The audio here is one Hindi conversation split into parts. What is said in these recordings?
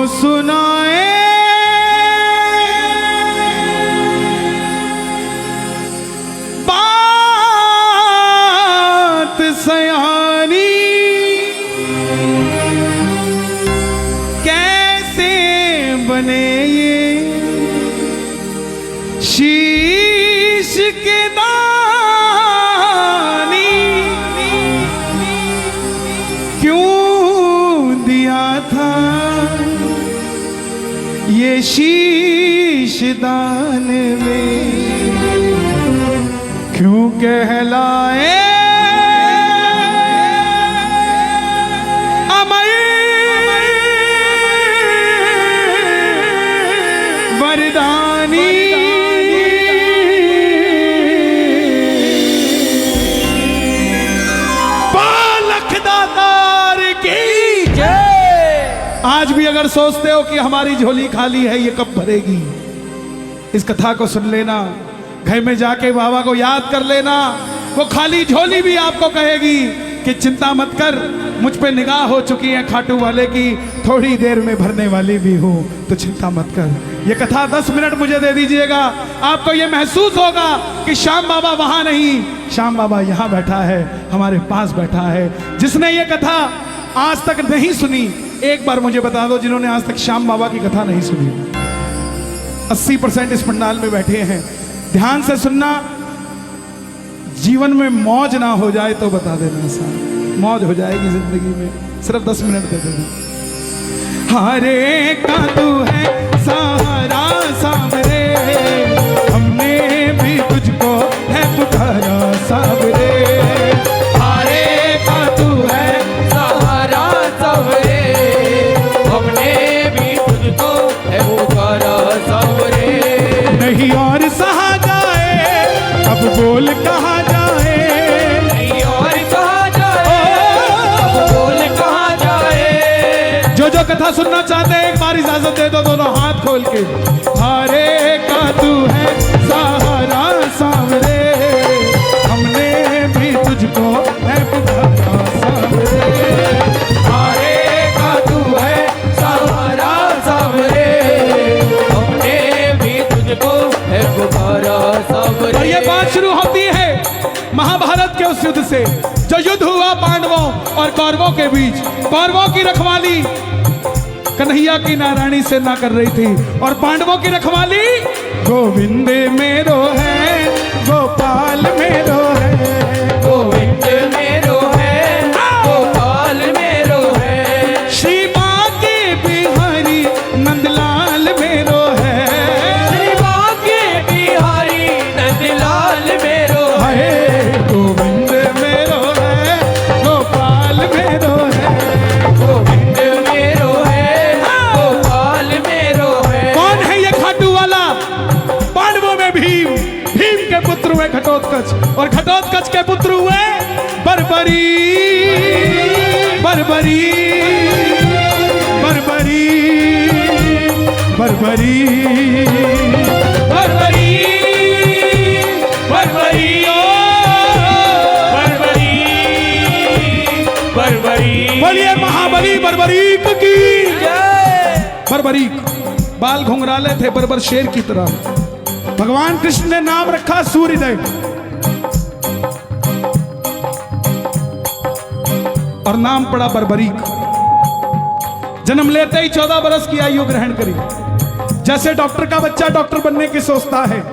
सुनाए बात सयानी, कैसे बने ये शीश के दानी, क्यों दिया था ये शीश दान में, क्यों कहलाए अमर वरदानी। आज भी अगर सोचते हो कि हमारी झोली खाली है, ये कब भरेगी, इस कथा को सुन लेना, घर में जाके बाबा को याद कर लेना। वो खाली झोली भी आपको कहेगी कि चिंता मत कर, मुझ पे निगाह हो चुकी है खाटू वाले की, थोड़ी देर में भरने वाली भी हूं, तो चिंता मत कर। ये कथा 10 मिनट मुझे दे दीजिएगा, आपको ये महसूस होगा कि श्याम बाबा वहां नहीं, श्याम बाबा यहां बैठा है, हमारे पास बैठा है। जिसने ये कथा आज तक नहीं सुनी, एक बार मुझे बता दो, जिन्होंने आज तक श्याम बाबा की कथा नहीं सुनी। 80% इस पंडाल में बैठे हैं, ध्यान से सुनना, जीवन में मौज ना हो जाए तो बता देना, साहब मौज हो जाएगी जिंदगी में, सिर्फ 10 मिनट दे देना। हरे का तू है सहारा सावरे, हमने भी तुझको है पुकारा सावरे, हरे का तू है सहारा सावरे, हमने भी तुझको है पुकारा सावरे। नहीं और सहा जाए, अब बोल कहा जाए, नहीं और सहा जाए, अब बोल कहा जाए। जो जो कथा सुनना चाहते हैं, एक बार इजाजत दे दो दोनों हाथ खोल के। हरे का तू है सहारा सावरे, हमने भी तुझको है पुकारा सावरे, हरे का तू है सहारा सावरे, हमने भी तुझको है पुकारा सावरे। और ये बात शुरू होती है महाभारत के उस युद्ध से, जो युद्ध हुआ पांडवों और कौरवों के बीच। कौरवों की रखवाली कन्हैया की नारायणी से ना कर रही थी, और पांडवों की रखवाली गोविंद मेरो है, गोपाल मेरो है, गोविंद मेरो है, गोपाल मेरो है, श्री बांके बिहारी नंदलाल मेरो है, श्री बांके बिहारी नंदलाल मेरो है, गोविंद मेरो है, गोपाल मेरो है, गोविंद मेरो है, गोपाल मेरो है। कौन है ये खाटू वाला? पांडवों में भीम, भीम के पुत्र हुए घटोत्कच, और घटोत्कच के पुत्र हुए बर्बरी, बर्बरी, बर्बरी, बर्बरी, बर्बरी, बर्बरी, बर्बरी, बर्बरी। बोलिए महाबली बर्बरीक की जय। बर्बरीक बाल घुंघराले थे बर्बर शेर की तरह। भगवान कृष्ण ने नाम रखा सूर्यदेव, और नाम पड़ा बर्बरीक। जन्म लेते ही 14 बरस की आयु ग्रहण करी। जैसे डॉक्टर का बच्चा डॉक्टर बनने की सोचता है,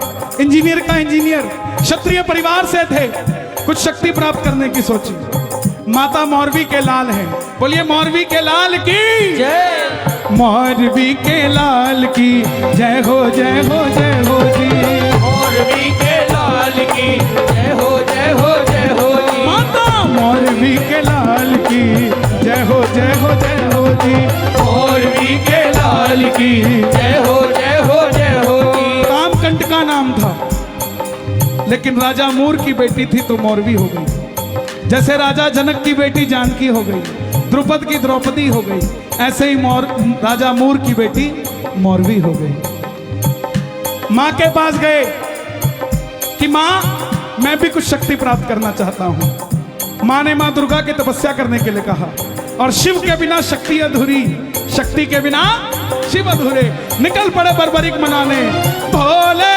इंजीनियर का इंजीनियर, क्षत्रिय परिवार से थे, कुछ शक्ति प्राप्त करने की सोची। माता मौरवी के लाल हैं, बोलिए मौरवी के लाल की जय, मौरवी के लाल की जय हो, जय हो, जय हो जी, मौरवी के लाल की जय हो, जय हो, जय हो जी, माता मौरवी के लाल की जय हो, जय हो, जय हो जी, मौरवी के लाल की जय हो, जय हो, जय हो जी। कामकंट का नाम था, लेकिन राजा मूर की बेटी थी तो मौरवी हो गई। जैसे राजा जनक की बेटी जानकी हो गई, द्रुपद की द्रौपदी हो गई, ऐसे ही राजा मूर की बेटी मौरवी हो गई। माँ के पास गए कि माँ मैं भी कुछ शक्ति प्राप्त करना चाहता हूँ। माँ ने माँ दुर्गा की तपस्या करने के लिए कहा, और शिव के बिना शक्ति अधूरी, शक्ति के बिना शिव अधूरे, निकल पड़े बर्बरीक मनाने। भोले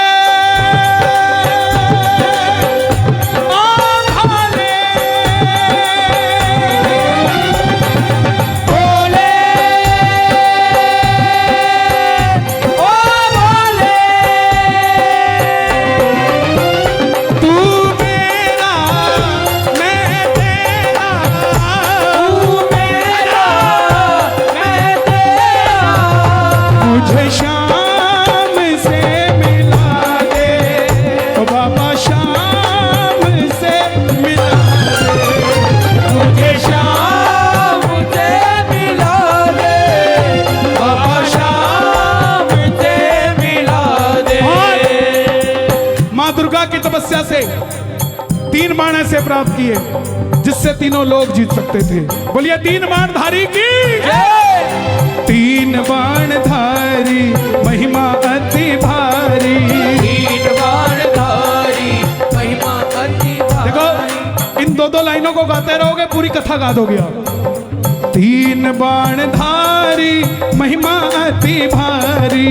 की तपस्या से 3 बाण ऐसे प्राप्त किए जिससे तीनों लोग जीत सकते थे। बोलिए 3 बाण धारी की जय। 3 बाण धारी महिमा अति भारी, 3 बाण धारी महिमा अति भारी। देखो इन 2-2 लाइनों को गाते रहोगे पूरी कथा गा दोगे आप। 3 बाण धारी महिमा अति भारी,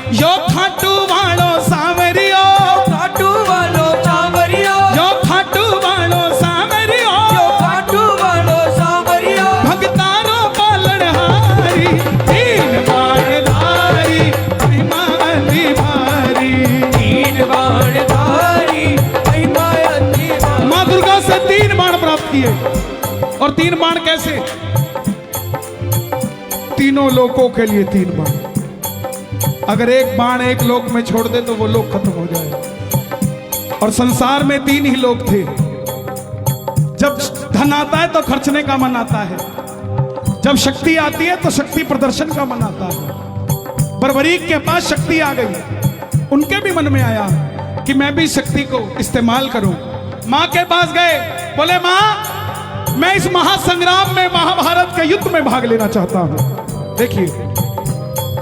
यो खाटू वालो सांवरियो, खाटू वालो सांवरियो, यो खाटू वालो सांवरियो, यो खाटू वालो सांवरियो, भगतारो पालनहारी। 3 बाण धारी महिमा अति भारी, 3 बाण धारी महिमा अति भारी। माँ दुर्गा से 3 बाण प्राप्त किए। और 3 बाण कैसे? तीनों लोकों के लिए 3 बाण। अगर एक बाण एक लोक में छोड़ दे तो वो लोक खत्म हो जाए। और संसार में 3 ही लोग थे। जब धन आता है तो खर्चने का मन आता है, जब शक्ति आती है तो शक्ति प्रदर्शन का मन आता है। बर्बरीक के पास शक्ति आ गई, उनके भी मन में आया कि मैं भी शक्ति को इस्तेमाल करूं। मां के पास गए, बोले मां मैं इस महासंग्राम में, महाभारत के युद्ध में भाग लेना चाहता हूं। देखिए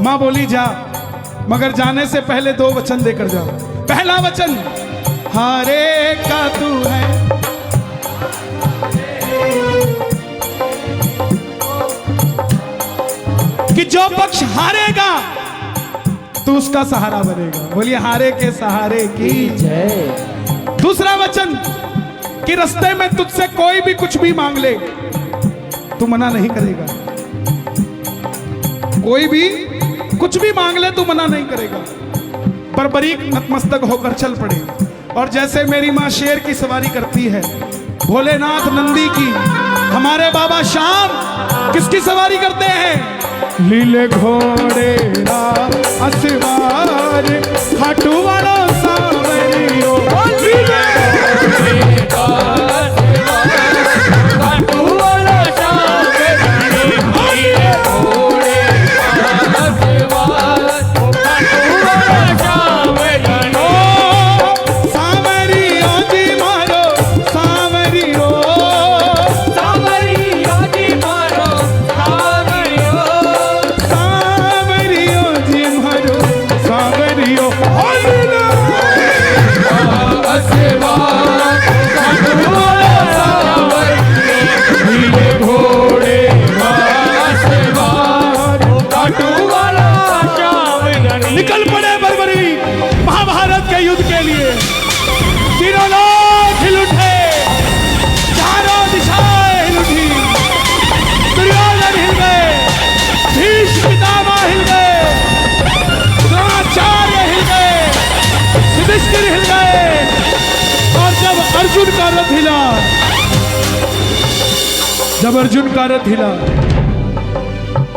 मां बोली जा, मगर जाने से पहले 2 वचन देकर जाओ। पहला वचन हारे का तू है, कि जो पक्ष हारेगा तू उसका सहारा बनेगा। बोलिए हारे के सहारे की जय। दूसरा वचन कि रास्ते में तुझसे कोई भी कुछ भी मांग ले तू मना नहीं करेगा। कोई भी कुछ भी मांग ले तू मना नहीं करेगा। बर्बरीक नतमस्तक होकर चल पड़े। और जैसे मेरी माँ शेर की सवारी करती है, भोलेनाथ नंदी की, हमारे बाबा श्याम किसकी सवारी करते हैं? लीले घोड़े असवार खाटू वालो सांवरियो, निकल पड़े बर्बरी महाभारत के युद्ध के लिए। तीनों लोग हिल उठे, चारों दिशाएं हिल उठी। दुर्योधन हिल गए, भीष्म पितामह हिल गए, द्रोणाचार्य हिल गए, युधिष्ठिर हिल गए। और जब अर्जुन का रथ हिला, जब अर्जुन का रथ हिला,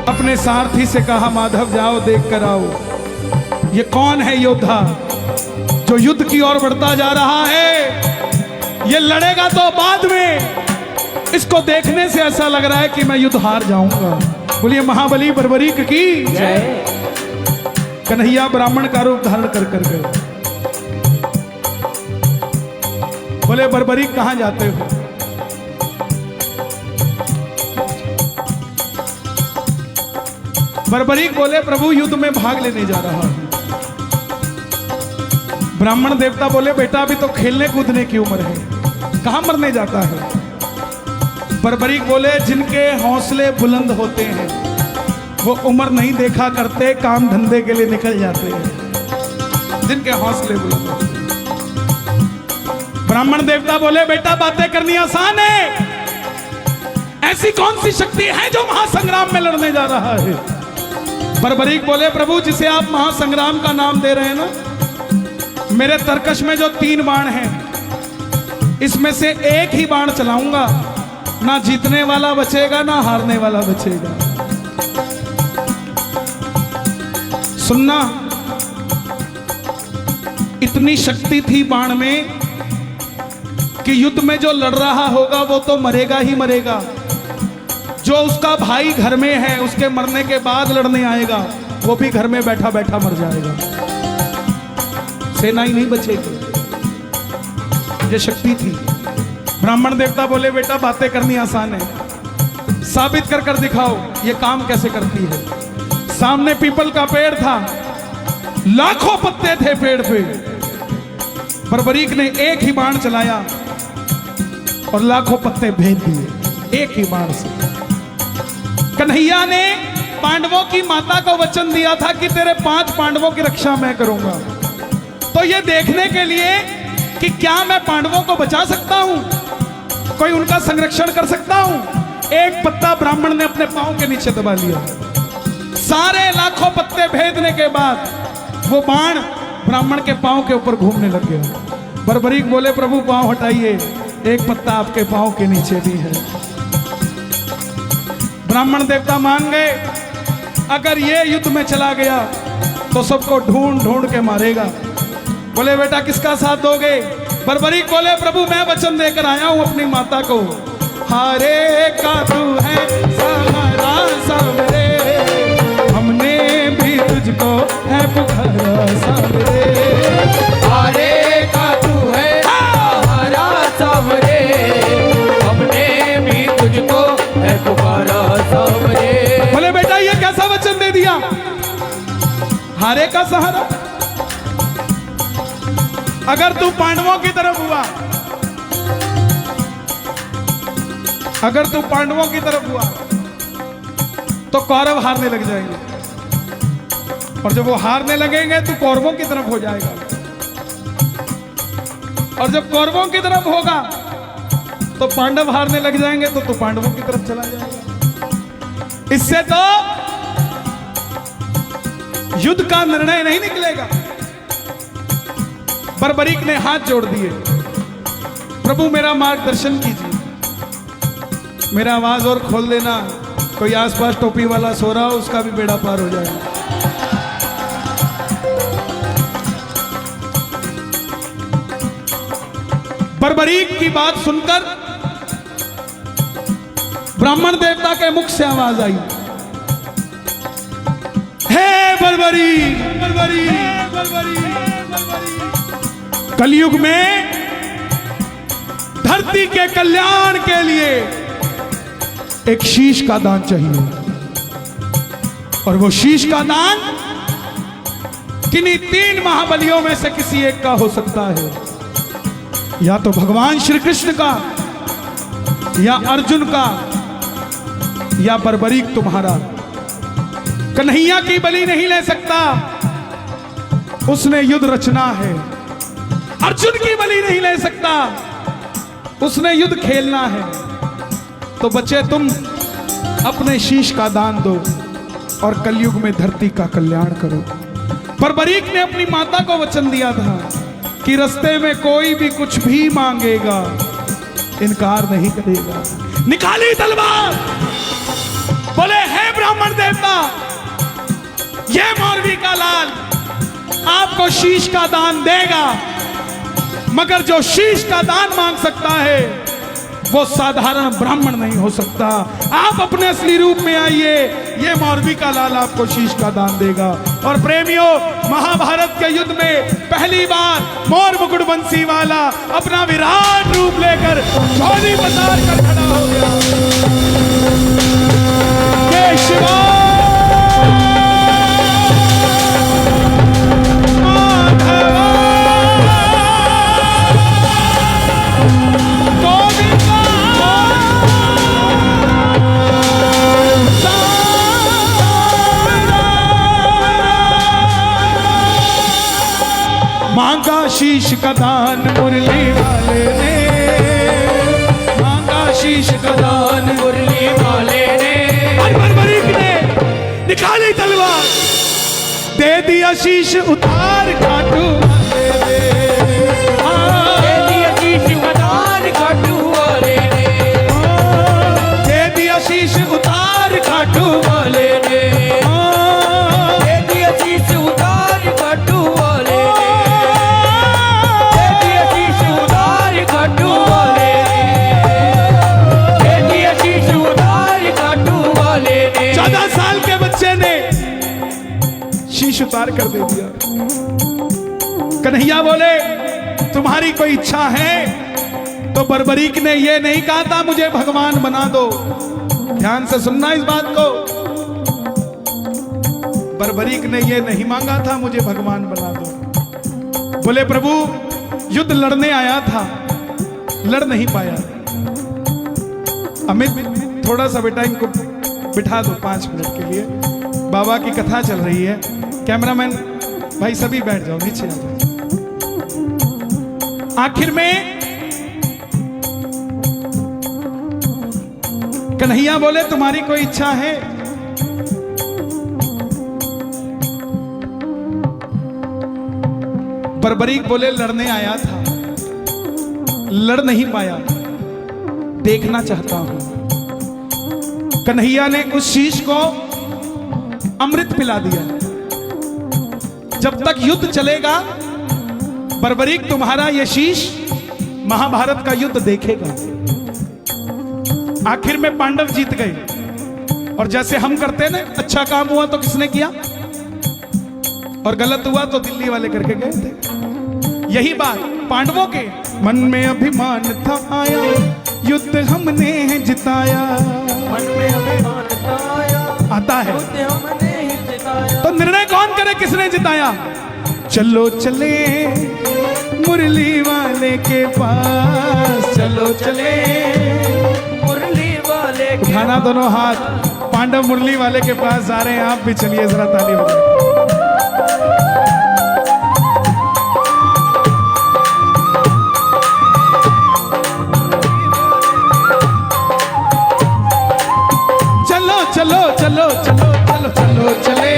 अपने सारथी से कहा माधव जाओ देख कर आओ, ये कौन है योद्धा जो युद्ध की ओर बढ़ता जा रहा है। ये लड़ेगा तो बाद में, इसको देखने से ऐसा लग रहा है कि मैं युद्ध हार जाऊंगा। बोलिए महाबली बर्बरीक की जय। कन्हैया ब्राह्मण का रूप धारण कर कर गए। बोले बर्बरीक कहां जाते हो? बर्बरीक बोले प्रभु युद्ध में भाग लेने जा रहा हूं। ब्राह्मण देवता बोले बेटा अभी तो खेलने कूदने की उम्र है, कहां मरने जाता है। बर्बरीक बोले जिनके हौसले बुलंद होते हैं वो उम्र नहीं देखा करते, काम धंधे के लिए निकल जाते हैं। जिनके हौसले बुलंद होते हैं। ब्राह्मण देवता बोले बेटा बातें करनी आसान है, ऐसी कौन सी शक्ति है जो महासंग्राम में लड़ने जा रहा है? बर्बरीक बोले प्रभु जिसे आप महासंग्राम का नाम दे रहे हैं ना, मेरे तरकश में जो 3 बाण हैं इसमें से एक ही बाण चलाऊंगा, ना जीतने वाला बचेगा ना हारने वाला बचेगा। सुनना, इतनी शक्ति थी बाण में कि युद्ध में जो लड़ रहा होगा वो तो मरेगा ही मरेगा, जो उसका भाई घर में है उसके मरने के बाद लड़ने आएगा वो भी घर में बैठा बैठा मर जाएगा, सेना ही नहीं बचेगी। ये शक्ति थी। ब्राह्मण देवता बोले बेटा बातें करनी आसान है, साबित कर कर दिखाओ ये काम कैसे करती है। सामने पीपल का पेड़ था, लाखों पत्ते थे पेड़ पे। बर्बरीक ने एक ही बाण चलाया और लाखों पत्ते भेद दिए एक ही बाण से। कन्हैया ने पांडवों की माता को वचन दिया था कि तेरे 5 पांडवों की रक्षा मैं करूंगा, तो ये देखने के लिए कि क्या मैं पांडवों को बचा सकता हूं, कोई उनका संरक्षण कर सकता हूं, एक पत्ता ब्राह्मण ने अपने पांव के नीचे दबा लिया। सारे लाखों पत्ते भेदने के बाद वो बाण ब्राह्मण के पांव के ऊपर घूमने लग गया। बर्बरीक बोले प्रभु पांव हटाइए, एक पत्ता आपके पांव के नीचे भी है। ब्राह्मण देवता मान गए, अगर ये युद्ध में चला गया तो सबको ढूंढ ढूंढ के मारेगा। बोले बेटा किसका साथ दोगे? बर्बरीक बोले प्रभु मैं वचन देकर आया हूं अपनी माता को, हारे का तू है सहारा सबरे, हमने भी तुझको है पुकारा सबरे। हारे का तू है सहारा सबरे, हमने भी तुझको है पुकारा सबरे। बोले बेटा ये कैसा वचन दे दिया, हारे का सहारा? अगर तू पांडवों की तरफ हुआ, अगर तू पांडवों की तरफ हुआ तो कौरव हारने लग जाएंगे, और जब वो हारने लगेंगे तो कौरवों की तरफ हो जाएगा, और जब कौरवों की तरफ होगा तो पांडव हारने लग जाएंगे तो तू पांडवों की तरफ चला जाएगा। इससे तो युद्ध का निर्णय नहीं निकलेगा। बर्बरीक ने हाथ जोड़ दिए, प्रभु मेरा मार्गदर्शन कीजिए, मेरा आवाज और खोल देना, कोई आसपास टोपी वाला सो रहा हो उसका भी बेड़ा पार हो जाएगा। बर्बरीक की बात सुनकर ब्राह्मण देवता के मुख से आवाज आई, हे बर्बरीक, बर्बरीक, बर्बरीक, बर्बरीक। कलयुग में धरती के कल्याण के लिए एक शीश का दान चाहिए, और वो शीश का दान किन्हीं 3 महाबलियों में से किसी एक का हो सकता है, या तो भगवान श्री कृष्ण का, या अर्जुन का, या बर्बरीक तुम्हारा। कन्हैया की बलि नहीं ले सकता, उसने युद्ध रचना है। अर्जुन की बलि नहीं ले सकता, उसने युद्ध खेलना है। तो बच्चे तुम अपने शीश का दान दो और कलयुग में धरती का कल्याण करो। बर्बरीक ने अपनी माता को वचन दिया था कि रास्ते में कोई भी कुछ भी मांगेगा इनकार नहीं करेगा। निकाली तलवार, बोले हे ब्राह्मण देवता, ये मौलवी का लाल आपको शीश का दान देगा, मगर जो शीश का दान मांग सकता है वो साधारण ब्राह्मण नहीं हो सकता। आप अपने असली रूप में आइए, ये मौलवी का लाल आपको शीश का दान देगा। और प्रेमियों, महाभारत के युद्ध में पहली बार मोर मुकुट बंसी वाला अपना विराट रूप लेकर झोली पसार कर खड़ा हो गया। जय शिवा शीश का दान मुरली वाले ने, मांगा शीश का दान मुरली वाले ने, और बर्बरीक ने निकाली तलवार, दे दिया शीश उतार खाटू वाले ने, दे दिया शीश उतार खाटू वाले ने, दे दिया शीश उतार खाटू वाले ने, दे दिया शीश उतार खाटू वाले ने, दे दिया शीश उतार खाटू वाले ने, दे दिया शीश उतार खाटू वाले ने। 14 साल के बच्चे ने शीश उतार कर दे दिया। कन्हैया बोले तुम्हारी कोई इच्छा है? तो बर्बरीक ने ये नहीं कहा था मुझे भगवान बना दो। ध्यान से सुनना इस बात को, बर्बरीक ने ये नहीं मांगा था मुझे भगवान बना दो। बोले प्रभु युद्ध लड़ने आया था, लड़ नहीं पाया। अमित थोड़ा सा बेटा इनको बिठा दो 5 मिनट के लिए, बाबा की कथा चल रही है। कैमरामैन भाई सभी बैठ जाओ, नीचे आ जाओ। आखिर में कन्हैया बोले तुम्हारी कोई इच्छा है? बर्बरीक बोले लड़ने आया था, लड़ नहीं पाया, देखना चाहता हूं। कन्हैया ने उस शीश को अमृत पिला दिया। जब तक युद्ध चलेगा बर्बरीक तुम्हारा यह शीश महाभारत का युद्ध देखेगा। आखिर में पांडव जीत गए, और जैसे हम करते ना, अच्छा काम हुआ तो किसने किया और गलत हुआ तो दिल्ली वाले करके गए थे। यही बात पांडवों के मन में अभिमान था आया, युद्ध हमने जिताया। मन में अभिमान आया, आता है युद्ध हमने जिताया। तो निर्णय कौन करे किसने जिताया? चलो चले मुरली वाले के पास, चलो चले मुरली वाले के उठाना दोनों हाथ। पांडव मुरली वाले के पास जा रहे हैं, आप भी चलिए जरा ताली बजाइए। चलो चलो चलो चलो चलो चलो चले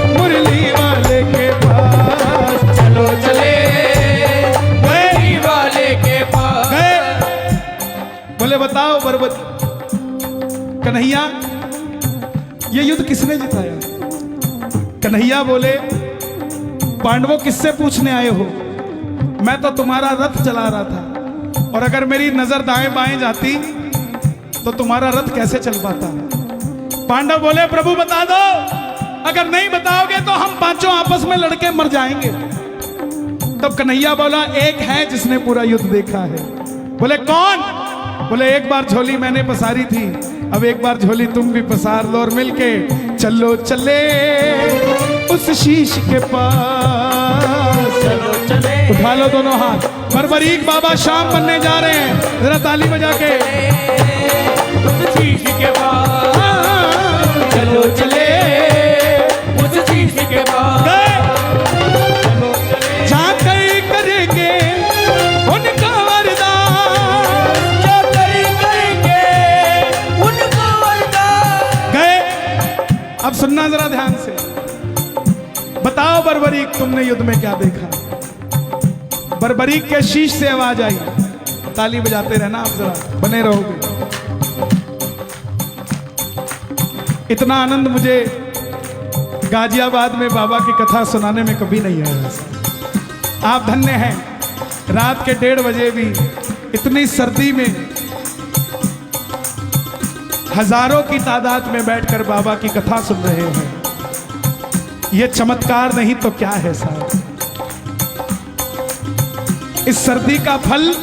मुरली वाले के पास, चलो चले मुरली वाले के पास। गए। बोले बताओ बर्बत कन्हैया ये युद्ध किसने जिताया? कन्हैया बोले पांडवों किससे पूछने आए हो? मैं तो तुम्हारा रथ चला रहा था, और अगर मेरी नजर दाएं बाएं जाती तो तुम्हारा रथ कैसे चल पाता? पांडव बोले प्रभु बता दो, अगर नहीं बताओगे तो हम पांचों आपस में लड़के मर जाएंगे। तब कन्हैया बोला एक है जिसने पूरा युद्ध देखा है। बोले कौन? बोले एक बार झोली मैंने पसारी थी, अब एक बार झोली तुम भी पसार लो और मिलके चलो चले उस शीश के पास। चलो चले उठा लो दोनों हाथ। बर्बरीक बाबा शाम बनने जा रहे हैं, जरा ताली बजा के। उस शीश के पास, चलो चले उस शीश के पास। जाकर करेंगे उनका वरदान, जाकर करेंगे उनका वरदान। गए। अब सुनना जरा ध्यान से, बताओ बर्बरीक तुमने युद्ध में क्या देखा? बर्बरीक के शीश से आवाज आई। ताली बजाते रहना आप, जरा बने रहोगे। इतना आनंद मुझे गाजियाबाद में बाबा की कथा सुनाने में कभी नहीं आया। आप धन्य हैं, रात के 1:30 बजे भी इतनी सर्दी में हजारों की तादाद में बैठकर बाबा की कथा सुन रहे हैं। यह चमत्कार नहीं तो क्या है साहब? इस सर्दी का फल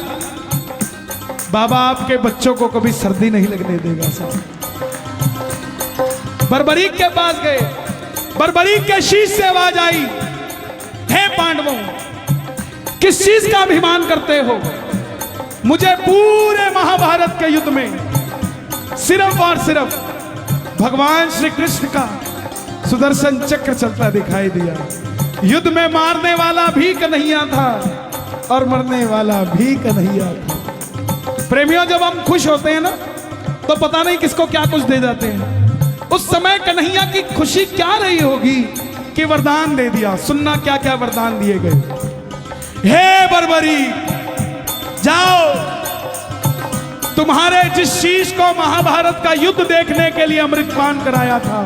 बाबा आपके बच्चों को कभी सर्दी नहीं लगने देगा साहब। बर्बरीक के पास गए, बर्बरीक के शीश से आवाज आई, हे पांडवों किस चीज का अभिमान करते हो? मुझे पूरे महाभारत के युद्ध में सिर्फ और सिर्फ भगवान श्री कृष्ण का सुदर्शन चक्र चलता दिखाई दिया। युद्ध में मारने वाला भी कन्हैया था और मरने वाला भी कन्हैया था। प्रेमियों, जब हम खुश होते हैं ना तो पता नहीं किसको क्या कुछ दे जाते हैं। उस समय कन्हैया की खुशी क्या रही होगी कि वरदान दे दिया। सुनना क्या क्या वरदान दिए गए। हे बर्बरी, जाओ, तुम्हारे जिस शीश को महाभारत का युद्ध देखने के लिए अमृतपान कराया था,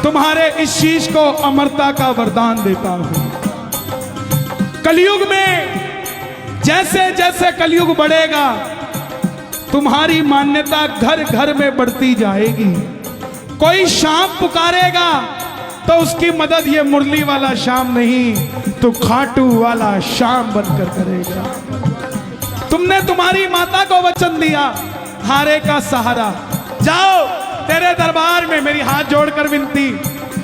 तुम्हारे इस शीश को अमरता का वरदान देता हूं। कलयुग में जैसे जैसे कलयुग बढ़ेगा, तुम्हारी मान्यता घर घर में बढ़ती जाएगी। कोई शाम पुकारेगा तो उसकी मदद ये मुरली वाला शाम नहीं, तो खाटू वाला शाम बनकर करेगा। तुमने तुम्हारी माता को वचन दिया, हारे का सहारा। जाओ, तेरे दरबार में मेरी हाथ जोड़कर विनती,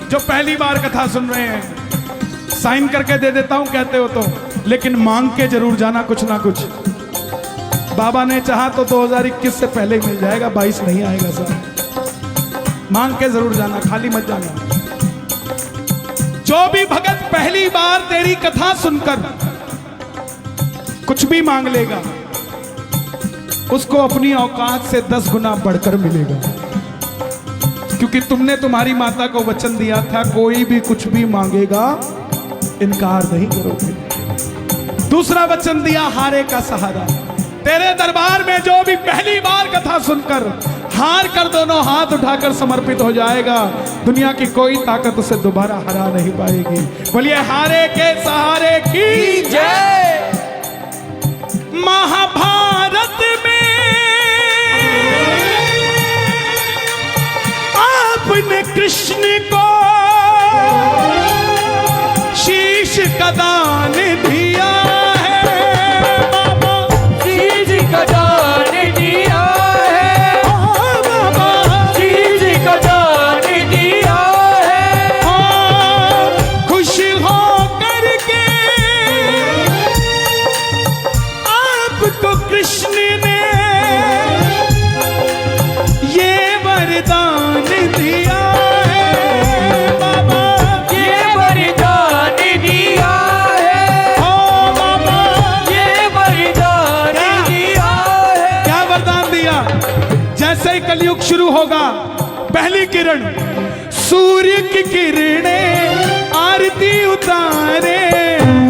जो पहली बार कथा सुन रहे हैं, साइन करके दे देता हूं कहते हो तो, लेकिन मांग के जरूर जाना कुछ ना कुछ। बाबा ने चाहा तो 2021 से पहले मिल जाएगा, 22 नहीं आएगा सर। मांग के जरूर जाना, खाली मत जाना। जो भी भगत पहली बार तेरी कथा सुनकर कुछ भी मांग लेगा, उसको अपनी औकात से 10 गुना बढ़कर मिलेगा, क्योंकि तुमने तुम्हारी माता को वचन दिया था, कोई भी कुछ भी मांगेगा इनकार नहीं करोगे। दूसरा वचन दिया, हारे का सहारा। तेरे दरबार में जो भी पहली बार कथा सुनकर हार कर दोनों हाथ उठाकर समर्पित हो जाएगा, दुनिया की कोई ताकत उसे दोबारा हरा नहीं पाएगी। बोलिए हारे के सहारे की जय। महाभारत में आपने कृष्ण को शीश का दान दिया है बाबा, शीश का दान दिया है बाबा, शीश का दान दिया है। खुश हो करके आपको कृष्ण ने ये वरदान दिया है बाबा, ये वरदान दिया है बाबा, ये वरदान दिया है। क्या वरदान दिया? जैसे ही कलयुग शुरू होगा, पहली किरण सूर्य की किरणें आरती उतारे,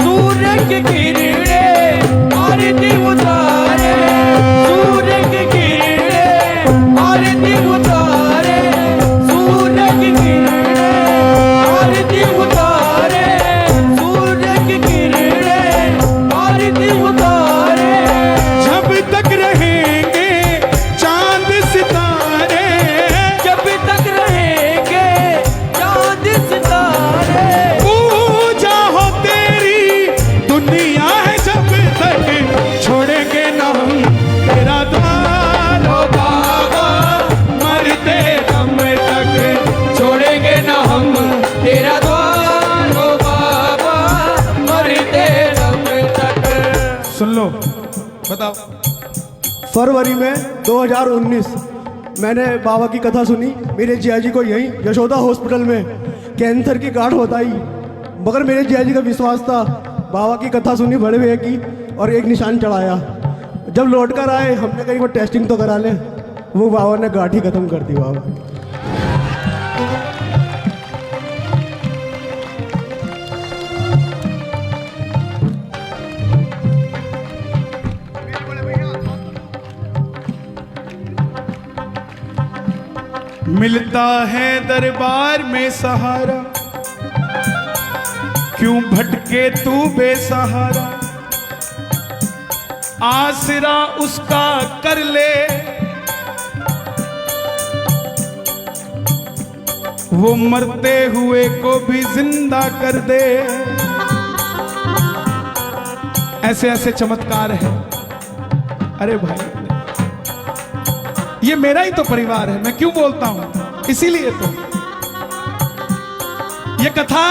सूर्य की किरणें आरती उतारे, सूर्य की किरणें आरती उतारे, सूर्य की किरणें आरती उतारे, सूर्य की किरणें आरती उतारे। जब तक रहेंगे चांद सितारे, जब तक रहेंगे चांद सितारे, पूजा हो तेरी दुनिया है, जब तक छोड़ेंगे ना हम तेरा द्वार हो बाबा, मरते दम तक छोड़ेंगे न हम तेरा द्वार हो बाबा, मरते दम तक। सुन लो, बताओ। फरवरी में 2019 मैंने बाबा की कथा सुनी। मेरे जियाजी को यहीं यशोदा हॉस्पिटल में कैंसर की गांठ बताई, मगर मेरे जियाजी का विश्वास था। बाबा की कथा सुनी बड़े भैया की और एक निशान चढ़ाया। जब लौट कर आए, हमने कहीं वो टेस्टिंग तो करा ले, वो बाबा ने गांठ ही खत्म कर दी। बाबा मिलता है दरबार में सहारा, क्यों भटके तू बेसहारा, आसरा उसका कर ले, वो मरते हुए को भी जिंदा कर दे। ऐसे ऐसे चमत्कार है। अरे भाई, ये मेरा ही तो परिवार है, मैं क्यों बोलता हूं, इसीलिए तो ये कथा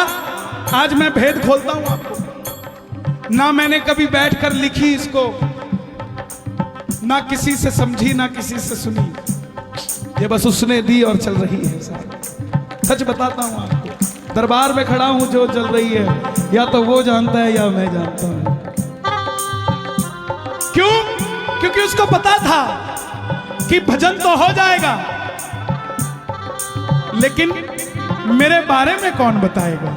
आज मैं भेद खोलता हूं आपको। ना मैंने कभी बैठकर लिखी इसको, ना किसी से समझी, ना किसी से सुनी, ये बस उसने दी और चल रही है। साहब सच बताता हूं आपको, दरबार में खड़ा हूं, जो चल रही है या तो वो जानता है या मैं जानता हूं। क्यों? क्योंकि उसको पता था कि भजन तो हो जाएगा, लेकिन मेरे बारे में कौन बताएगा।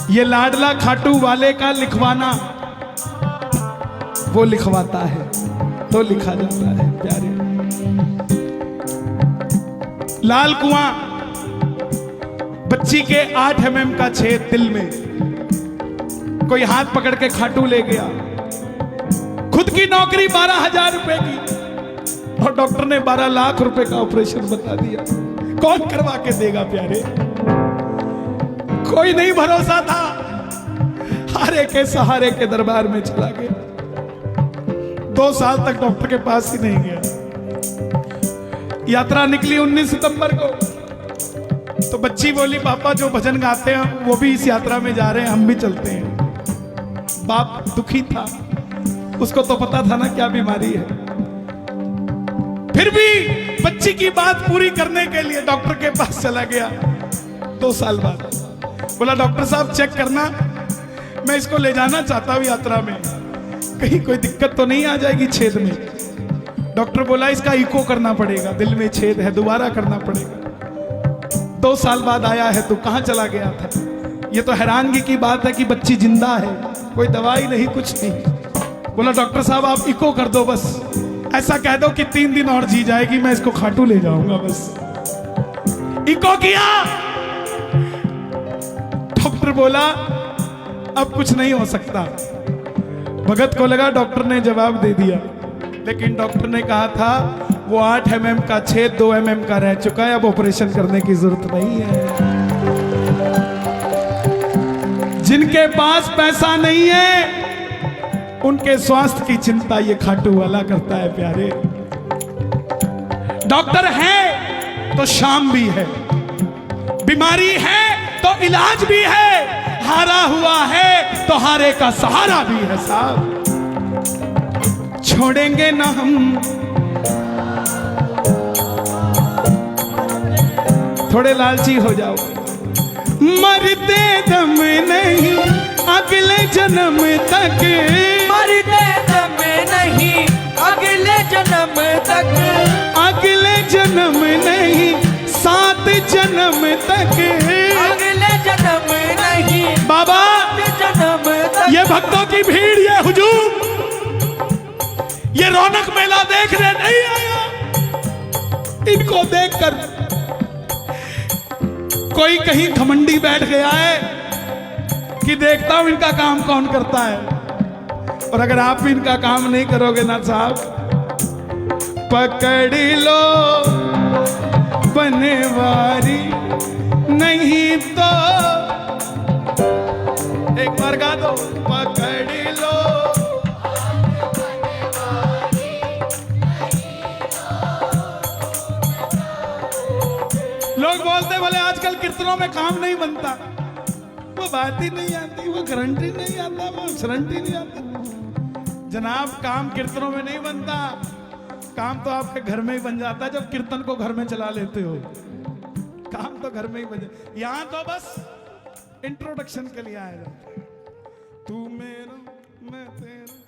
ये लाडला खाटू वाले का लिखवाना, वो लिखवाता है तो लिखा जाता है। प्यारे लाल कुआं, बच्ची के 8 mm का छेद दिल में, कोई हाथ पकड़ के खाटू ले गया। खुद की नौकरी 12,000 रुपए की और डॉक्टर ने 12 लाख रुपए का ऑपरेशन बता दिया। कौन करवा के देगा प्यारे? कोई नहीं भरोसा था। हारे के सहारे के दरबार में चला गया। 2 साल तक डॉक्टर के पास ही नहीं गया। यात्रा निकली 19 सितंबर को, तो बच्ची बोली पापा जो भजन गाते हैं वो भी इस यात्रा में जा रहे हैं, हम भी चलते हैं। बाप दुखी था, उसको तो पता था ना क्या बीमारी है। फिर भी बच्ची की बात पूरी करने के लिए डॉक्टर के पास चला गया। 2 साल बाद बोला डॉक्टर साहब चेक करना, मैं इसको ले जाना चाहता हूं यात्रा में, कहीं कोई दिक्कत तो नहीं आ जाएगी छेद में। डॉक्टर बोला इसका इको करना पड़ेगा, दिल में छेद है, दोबारा करना पड़ेगा। 2 साल बाद आया है तो कहां चला गया था? ये तो हैरानगी की बात है कि बच्ची जिंदा है, कोई दवाई नहीं, कुछ नहीं। बोला डॉक्टर साहब आप इको कर दो, बस ऐसा कह दो कि 3 दिन और जी जाएगी, मैं इसको खाटू ले जाऊंगा। बस इको किया। डॉक्टर बोला अब कुछ नहीं हो सकता। भगत को लगा डॉक्टर ने जवाब दे दिया, लेकिन डॉक्टर ने कहा था वो 8 mm का छेद 2 mm का रह चुका है, अब ऑपरेशन करने की जरूरत नहीं है। जिनके पास पैसा नहीं है उनके स्वास्थ्य की चिंता ये खाटू वाला करता है। प्यारे डॉक्टर है तो शाम भी है, बीमारी है तो इलाज भी है, हारा हुआ है तो हारे का सहारा भी है। साहब छोड़ेंगे ना हम, थोड़े लालची हो जाओ। मरते दम नहीं अगले जन्म तक, मरते दम नहीं अगले जन्म तक, अगले जन्म नहीं 7 जन्म तक, अगले जन्म नहीं बाबा जन्म तक। ये भक्तों की भीड़, ये हुजूम, ये रौनक मेला देखने नहीं आया। इनको देखकर कोई कहीं घमंडी बैठ गया है कि देखता हूं इनका काम कौन करता है। और अगर आप भी इनका काम नहीं करोगे ना साहब, पकड़ लो बनवारी, नहीं तो एक बार गा दो, पकड़ लो। लोग बोलते बोले आजकल कीर्तनों में काम नहीं बनता, वो बात ही नहीं आती, वो गारंटी नहीं आता, वो गारंटी नहीं आता। जनाब काम कीर्तनों में नहीं बनता, काम तो आपके घर में ही बन जाता है जब कीर्तन को घर में चला लेते हो। काम तो घर में ही बन जाता, यहां तो बस इंट्रोडक्शन के लिए आया जाता है। तू मेरा मैं तेरा।